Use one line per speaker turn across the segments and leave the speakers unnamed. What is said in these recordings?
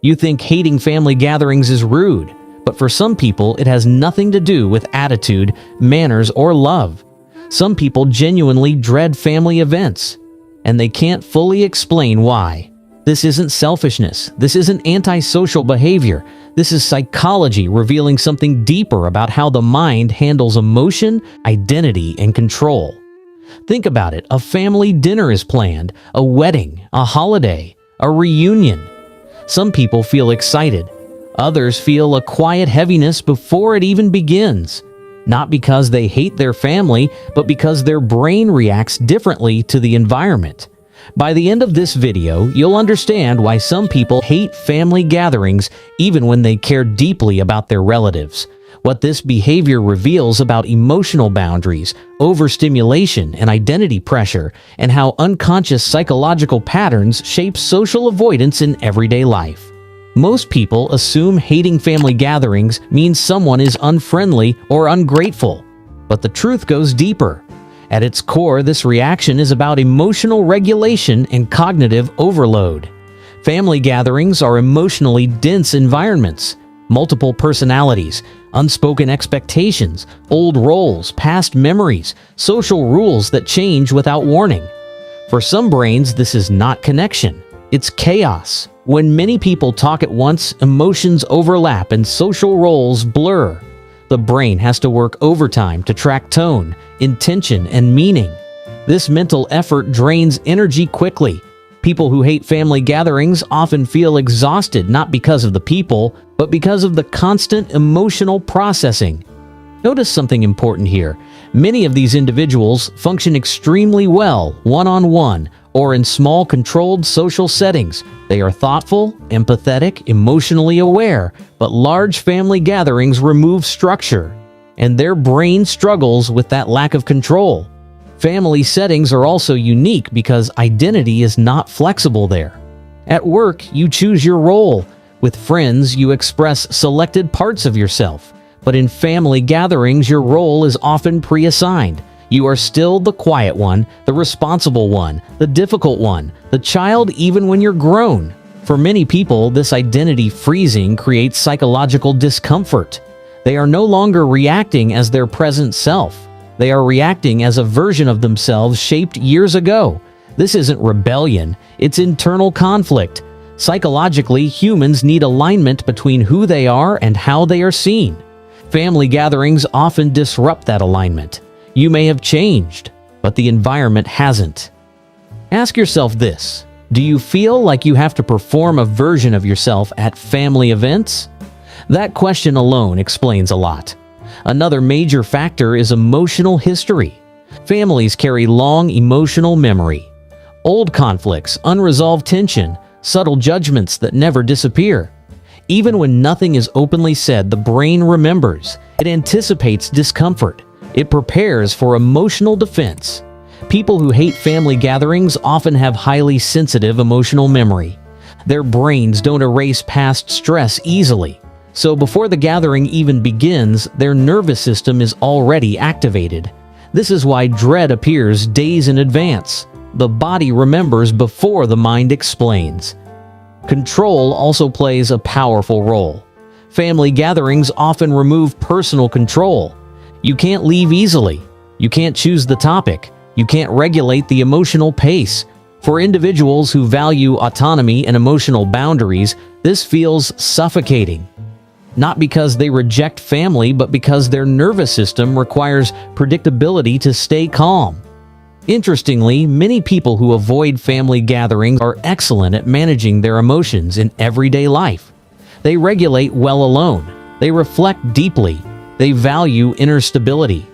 You think hating family gatherings is rude, but for some people it has nothing to do with attitude, manners, or love. Some people genuinely dread family events, and they can't fully explain why. This isn't selfishness. This isn't antisocial behavior. This is psychology revealing something deeper about how the mind handles emotion, identity, and control. Think about it. A family dinner is planned, a wedding, a holiday, a reunion. Some people feel excited. Others feel a quiet heaviness before it even begins. Not because they hate their family, but because their brain reacts differently to the environment. By the end of this video, you'll understand why some people hate family gatherings even when they care deeply about their relatives, what this behavior reveals about emotional boundaries, overstimulation, and identity pressure, and how unconscious psychological patterns shape social avoidance in everyday life. Most people assume hating family gatherings means someone is unfriendly or ungrateful, but the truth goes deeper. At its core, this reaction is about emotional regulation and cognitive overload. Family gatherings are emotionally dense environments. Multiple personalities, unspoken expectations, old roles, past memories, social rules that change without warning. For some brains, this is not connection. It's chaos. When many people talk at once, emotions overlap and social roles blur. The brain has to work overtime to track tone, intention, and meaning. This mental effort drains energy quickly. People who hate family gatherings often feel exhausted not because of the people, but because of the constant emotional processing. Notice something important here. Many of these individuals function extremely well one-on-one or in small, controlled social settings. They are thoughtful, empathetic, emotionally aware, but large family gatherings remove structure, and their brain struggles with that lack of control. Family settings are also unique because identity is not flexible there. At work, you choose your role. With friends, you express selected parts of yourself. But in family gatherings, your role is often pre-assigned. You are still the quiet one, the responsible one, the difficult one, the child even when you're grown. For many people, this identity freezing creates psychological discomfort. They are no longer reacting as their present self. They are reacting as a version of themselves shaped years ago. This isn't rebellion, it's internal conflict. Psychologically, humans need alignment between who they are and how they are seen. Family gatherings often disrupt that alignment. You may have changed, but the environment hasn't. Ask yourself this: do you feel like you have to perform a version of yourself at family events? That question alone explains a lot. Another major factor is emotional history. Families carry long emotional memory. Old conflicts, unresolved tension, subtle judgments that never disappear. Even when nothing is openly said, the brain remembers. It anticipates discomfort. It prepares for emotional defense. People who hate family gatherings often have highly sensitive emotional memory. Their brains don't erase past stress easily. So before the gathering even begins, their nervous system is already activated. This is why dread appears days in advance. The body remembers before the mind explains. Control also plays a powerful role. Family gatherings often remove personal control. You can't leave easily. You can't choose the topic. You can't regulate the emotional pace. For individuals who value autonomy and emotional boundaries, this feels suffocating. Not because they reject family, but because their nervous system requires predictability to stay calm. Interestingly, many people who avoid family gatherings are excellent at managing their emotions in everyday life. They regulate well alone. They reflect deeply. They value inner stability.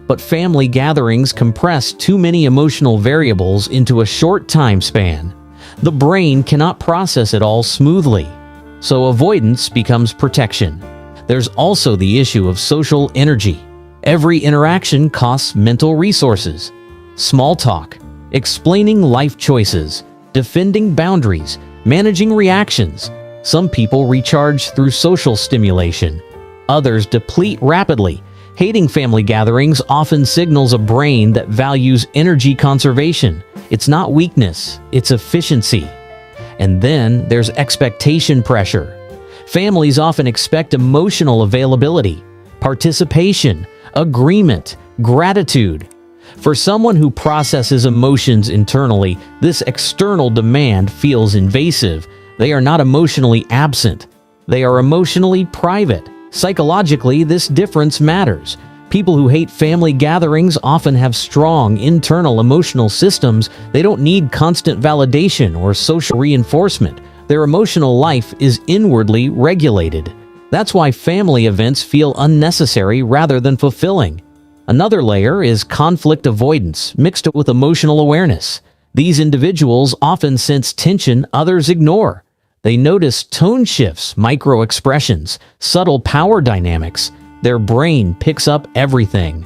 But family gatherings compress too many emotional variables into a short time span. The brain cannot process it all smoothly, so avoidance becomes protection. There's also the issue of social energy. Every interaction costs mental resources. Small talk, explaining life choices, defending boundaries, managing reactions. Some people recharge through social stimulation. Others deplete rapidly. Hating family gatherings often signals a brain that values energy conservation. It's not weakness, it's efficiency. And then there's expectation pressure. Families often expect emotional availability, participation, agreement, gratitude. For someone who processes emotions internally, this external demand feels invasive. They are not emotionally absent. They are emotionally private. Psychologically, this difference matters. People who hate family gatherings often have strong internal emotional systems. They don't need constant validation or social reinforcement. Their emotional life is inwardly regulated. That's why family events feel unnecessary rather than fulfilling. Another layer is conflict avoidance mixed with emotional awareness. These individuals often sense tension others ignore. They notice tone shifts, micro-expressions, subtle power dynamics. Their brain picks up everything.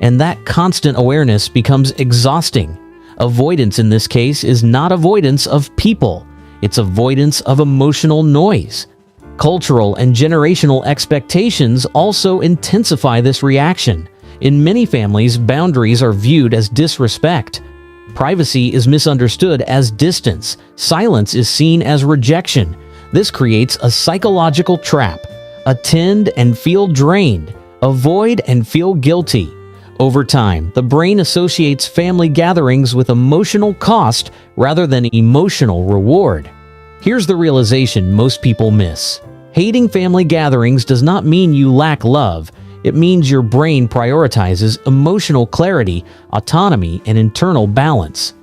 And that constant awareness becomes exhausting. Avoidance in this case is not avoidance of people. It's avoidance of emotional noise. Cultural and generational expectations also intensify this reaction. In many families, boundaries are viewed as disrespect. Privacy is misunderstood as distance. Silence is seen as rejection. This creates a psychological trap. Attend and feel drained. Avoid and feel guilty. Over time, the brain associates family gatherings with emotional cost rather than emotional reward. Here's the realization most people miss. Hating family gatherings does not mean you lack love. It means your brain prioritizes emotional clarity, autonomy, and internal balance.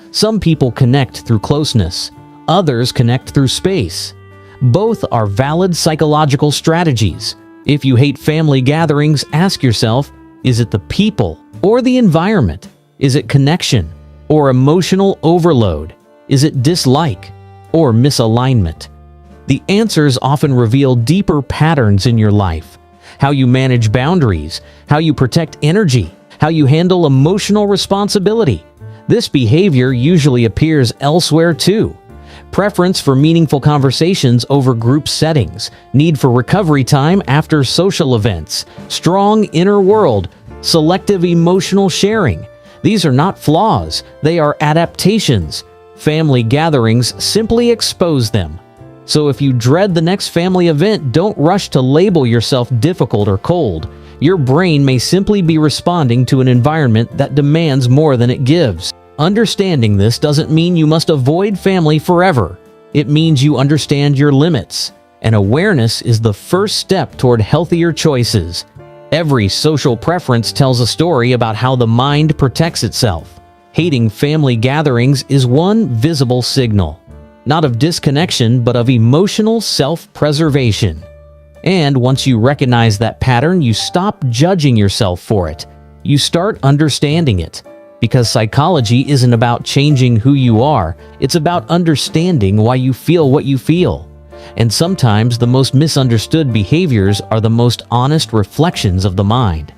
Some people connect through closeness. Others connect through space. Both are valid psychological strategies. If you hate family gatherings, ask yourself, is it the people or the environment? Is it connection or emotional overload? Is it dislike or misalignment? The answers often reveal deeper patterns in your life. How you manage boundaries, how you protect energy, how you handle emotional responsibility. This behavior usually appears elsewhere too. Preference for meaningful conversations over group settings, need for recovery time after social events, strong inner world, selective emotional sharing. These are not flaws, they are adaptations. Family gatherings simply expose them. So if you dread the next family event, don't rush to label yourself difficult or cold. Your brain may simply be responding to an environment that demands more than it gives. Understanding this doesn't mean you must avoid family forever. It means you understand your limits, and awareness is the first step toward healthier choices. Every social preference tells a story about how the mind protects itself. Hating family gatherings is one visible signal, not of disconnection, but of emotional self-preservation. And once you recognize that pattern, you stop judging yourself for it. You start understanding it. Because psychology isn't about changing who you are, it's about understanding why you feel what you feel. And sometimes the most misunderstood behaviors are the most honest reflections of the mind.